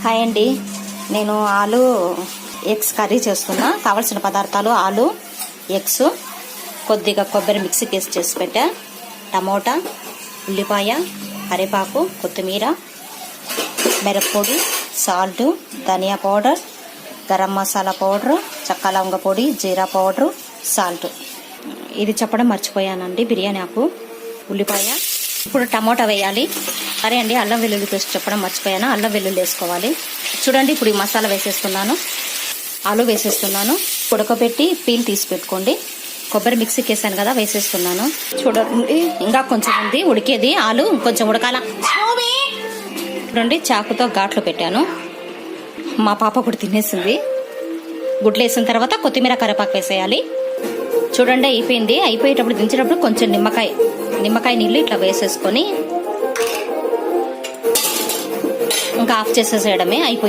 Hi అండి, నేను ఆలు ఎగ్స్ కర్రీ చేస్తున్నా. కావలసిన పదార్థాలు ఆలు, ఎగ్స్, కొద్దిగా కొబ్బరి మిక్సీకి వేసి చేసి పెట్టా, టమోటా, ఉల్లిపాయ, కరివేపాకు, కొత్తిమీర, మిరప్పొడి, సాల్ట్, ధనియా పౌడర్, గరం మసాలా పౌడర్, చెక్క లవంగ పొడి, జీరా పౌడర్, సాల్ట్. ఇది చెప్పడం మర్చిపోయానండి. బిర్యానీ ఆకు, ఉల్లిపాయ. ఇప్పుడు టమోటా వేయాలి. సరే అండి, అల్లం వెల్లుల్లి పేస్ట్ చెప్పడం మర్చిపోయాను. అల్లం వెల్లుల్లి వేసుకోవాలి. చూడండి, ఇప్పుడు ఈ మసాలా వేసేస్తున్నాను. ఆలు వేసేస్తున్నాను. ఉడకబెట్టి పీల్ తీసి పెట్టుకోండి. కొబ్బరి మిక్సీకి వేసాను కదా, వేసేస్తున్నాను. చూడండి, ఇంకా కొంచెం ఉంది ఉడికేది. ఆలు కొంచెం ఉడకాల. చూడండి, చాకుతో ఘాట్లు పెట్టాను. మా పాప కూడా తినేసింది. గుడ్లు వేసిన తర్వాత కొత్తిమీర, కరివేపాకు వేసేయాలి. చూడండి, అయిపోయింది. అయిపోయేటప్పుడు దించేటప్పుడు కొంచెం నిమ్మకాయ నీళ్ళు ఇట్లా వేసేసుకొని ఇంకా ఆఫ్ చేసేసేయడమే. అయిపోయింది.